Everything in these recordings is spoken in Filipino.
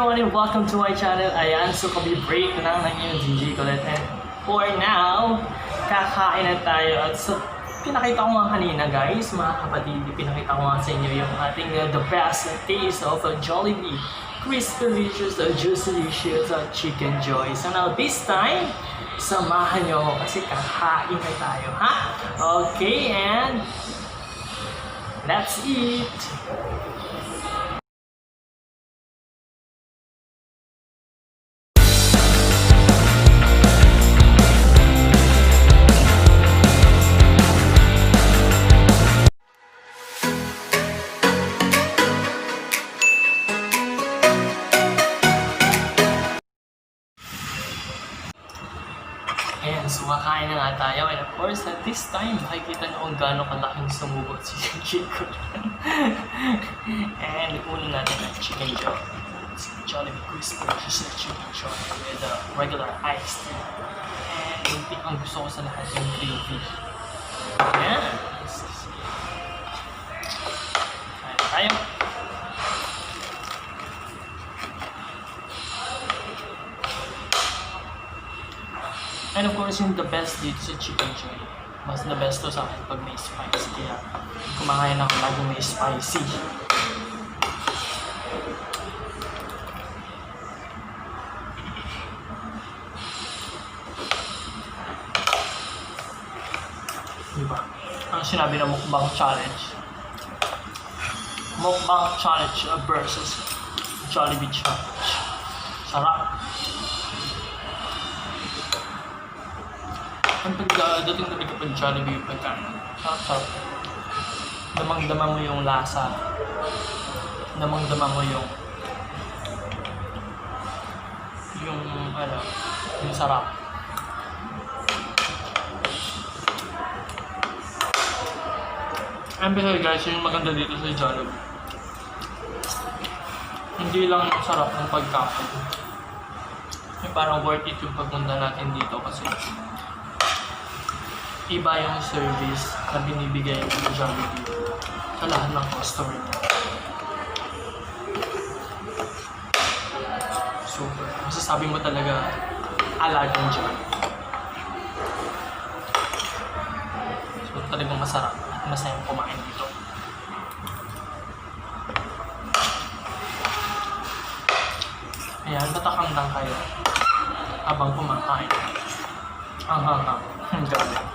everyone and welcome to my channel. Ayan, so kabi-break lang ng yung GG Colette. And for now, kakain na tayo. At so, pinakita ko nga kanina guys, mga kapatid, pinakita ko nga sa inyo yung ating the best taste of Jollibee Crispy Delicious, Juicy Delicious Chicken Joy. So now this time, samahan nyo ako kasi kakain na tayo, ha? Okay, and let's eat! Ayan, so kakain na nga tayo. And of course, at this time, makikita nyo kung gaano kalaking sumubot si Chicken. And una natin ang chicken joy. It's Jollibee Crispy Delicious Chicken Joy with regular iced tea. And yung ang gusto ko sa lahat yung gravy. Ayan. Kain tayo. And of course, yung the best dito sa chicken joy. Mas the best to sa akin pag may spice. Kaya kumakain ako laging may spicy. Diba? Ang sinabi na mukbang challenge. Mukbang challenge versus Jollibee challenge. Sarap. Ang pagdating na kapag Jollibee yung pagkain, sarap-sarap. Damang-dama mo yung lasa. Damang-dama mo yung sarap. And besides guys, yung maganda dito sa Jollibee, hindi lang yung sarap ng pagkain. Yung parang worth it yung pagpunta natin dito kasi iba yung service na binibigay ng Jollibee sa lahat ng customer niya. Super. Masasabi mo talaga, alagang Jollibee. So talagang masarap at masayang kumain dito. Ayan, tatakang lang kayo habang kumakain. Ang hanghang. Ang Jollibee.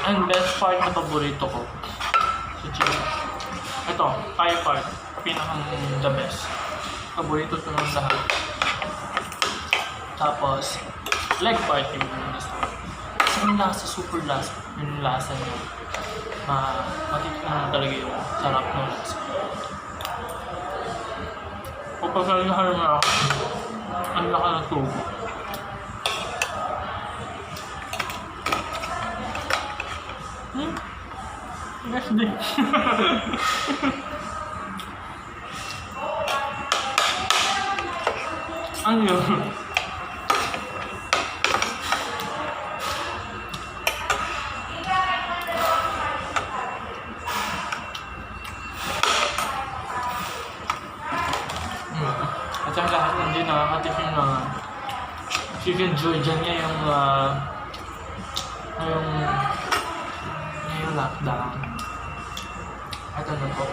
Ang best part na paborito ko sa chicken. Ito, thigh part. Pinakang the best. Paborito ito ng lahat. Tapos, leg part yung gusto ko. Kasi yung lasa, super lasa. Yung lasa niya. Matitikman mo talaga yung sarap ng lasa. Pagpasalihan na ako, ang laka ng tubo. Yes, din. Ano yun? At ang lahat hindi nakakatising na chicken joy dyan niya yung lockdown. At ano po,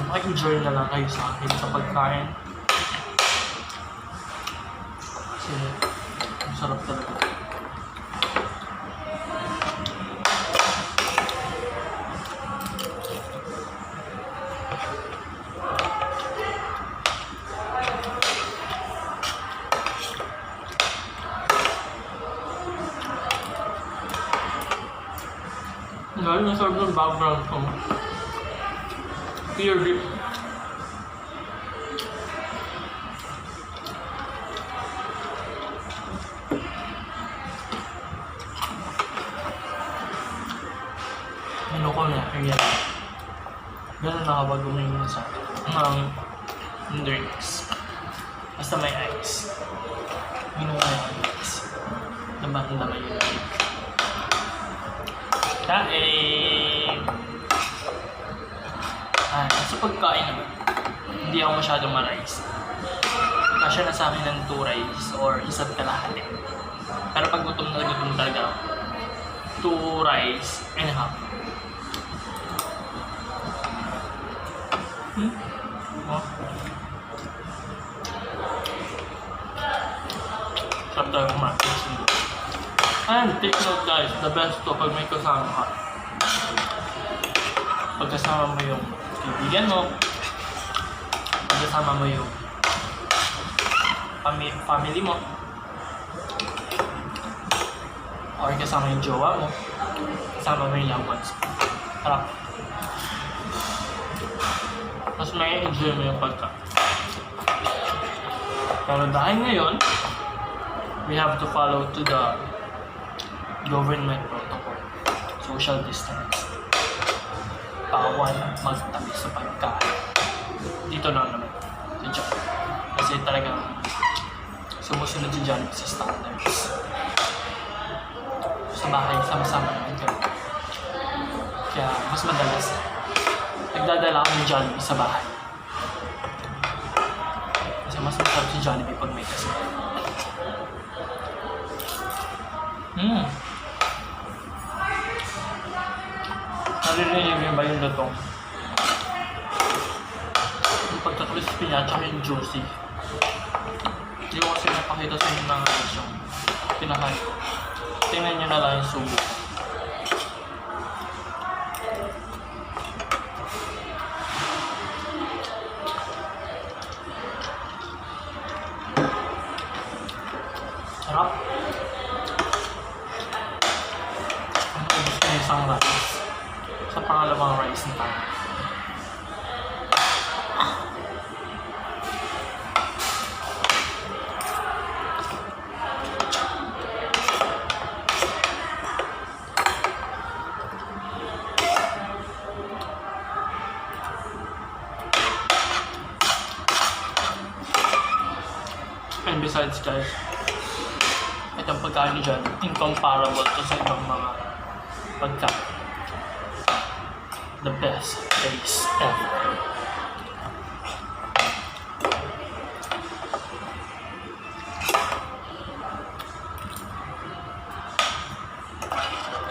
maka-enjoy na lang kayo sa akin sa pagkain. Kasi ang sarap talaga. Lalo na sarap ng background ko. Pure beef. Yan. Ganun na kapag uminom sa drinks. Basta may ice. Minum na yung ice. Laman yun. Kain! Sa pagkain naman, hindi ako masyadong ma-rice. Kasya na sa akin ng 2 rice or 1.5. Pero pag gutom na gutom talaga, 2 rice and a half. Oh. Sarap tayo kumain. And take note guys, the best to pag may kasama ka. Pagkasama mo yung kaibigan mo, pagkasama mo yung family mo, or kasama yung jowa mo, kasama mo yung young ones. Harap. Mas may enjoy mo yung pagka. Pero dahil ngayon, we have to follow to the government protocol. Social distance. Bawal magtabi sa pagkain. Dito lang naman. Sa Jollibee. Kasi talagang sumusunod si Jollibee sa standards. Sa bahay, sama-sama naman kami. Kaya mas madalas, nagdadala ako ng Jollibee sa bahay. Kasi mas masarap si Jollibee pag may kasama. Naririnig niyo ba yung lutong? Yung pagka-crispy niya, tsaka yung juicy. Hindi ko kasi napakita sa inyo na nga siyang pinakain. Tingnan nyo na lang yung subo. Sarap. Ang gusto niya isang rice. Sa pangalawang rice na tayo. And besides guys, itong pagkain dyan, incomparable to sa ibang mga pagkain. The best taste ever.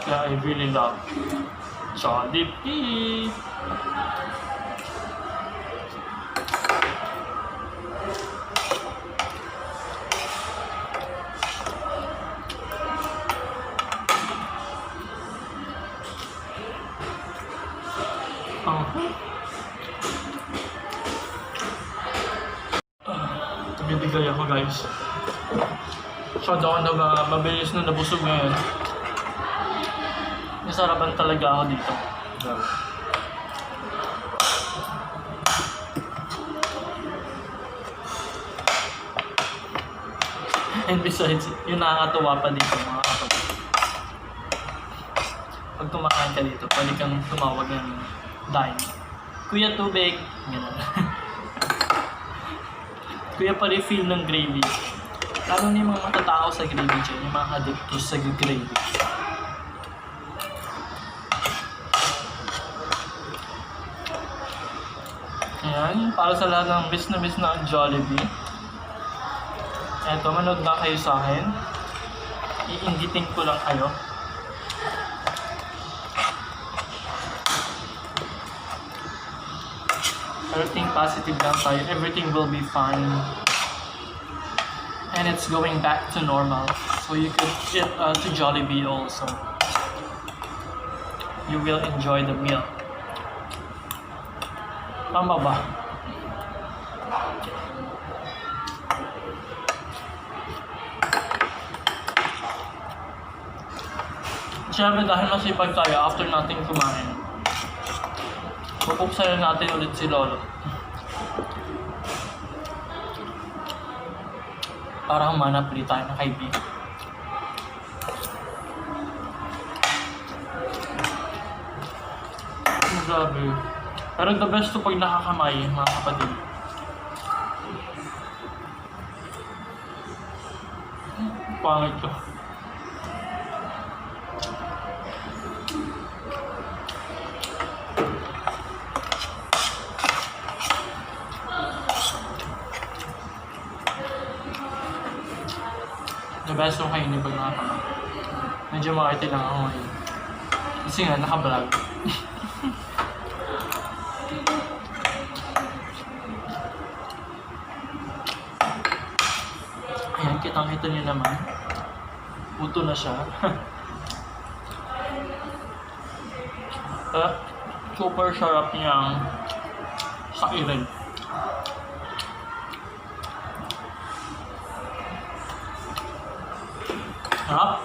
Yeah, I really love Jollibee. Bibigay ako guys. Masyado ako mabilis na nabusog ngayon. Nasarapan talaga ako dito. And besides, yung nakakatuwa pa dito mga kapatid. Pag kumakain ka dito, pwede kang tumawag ng dine. Kuya, tubig. Ganun. Kuya, pa-refill ng gravy. Lalo na yung mga matatakaw sa gravy dyan, yung mga addictos sa gravy. Ayan, para sa lahat ng miss na ang Jollibee. Eto, manood na kayo sa akin. Iingitin ko lang kayo. Everything positive lang tayo. Everything will be fine. And it's going back to normal. So you could get to Jollibee also. You will enjoy the meal. Tama ba? Siyempre dahil masipag tayo after natin kumain, pupuksan na natin ulit si Lolo. Para humanap ulit tayo ng kaibigan. Grabe. Pero the best to pag nakakamay, mga kapatid. Pangit to. The best to kainin pag nakakamay. Medyo makiti lang ako ngayon. Kasi nga, naka-vlog. Ayan, kitang-kita niyo naman. Puto na siya. Super sarap niyang sairin. Sarap.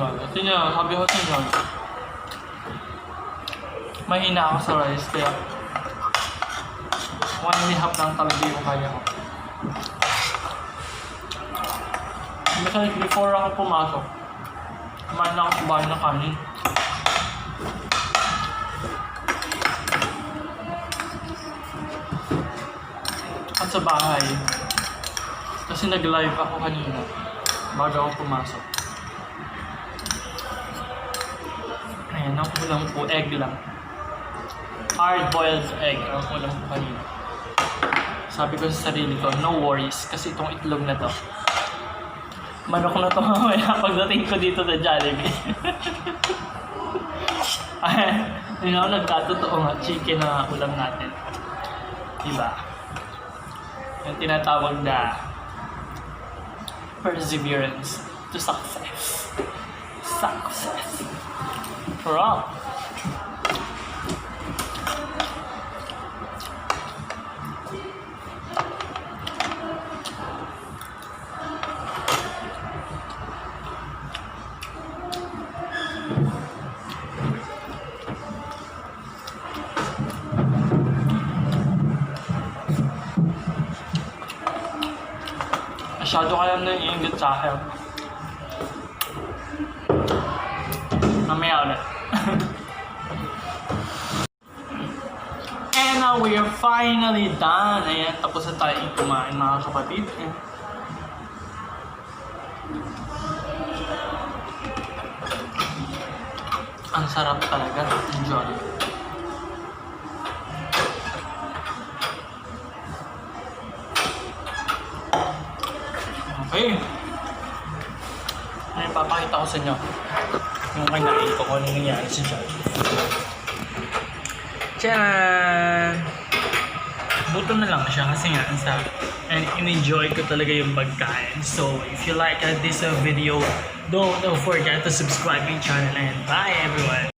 Ito niya, sabi ko sa inyo, mahina ako sa rice, kaya 1.5 lang talaga yung kaya ko. Kasi before ako pumasok, kumain na ako sa bahay ng kanin. At sa bahay, kasi nag-live ako kanina bago ako pumasok. Ayan, ang kulang po, egg lang. Hard-boiled egg ang kulang po kanina. Sabi ko sa sarili ko, no worries, kasi itong itlog na to, manok na to mamaya pagdating ko dito sa Jollibee. Ay, yun ako nagkatotoo nga, chicken na ulam natin. Diba? Yung tinatawag na perseverance to success. Success. Sarap. Masyado ka lang naiingit sa akin. Mamaya ulit. And now we are finally done. Ayan, tapos na tayong kumain mga kapatid. Ang sarap talaga. Enjoy. Okay. Ngayon papakita ko sa inyo yung kinain ko kung ano nangyari sa Jollibee. Tiyan! Buto na lang siya kasi nga ang sarap. And in-enjoy ko talaga yung pagkain. So if you like this video, don't forget to subscribe my channel and bye everyone!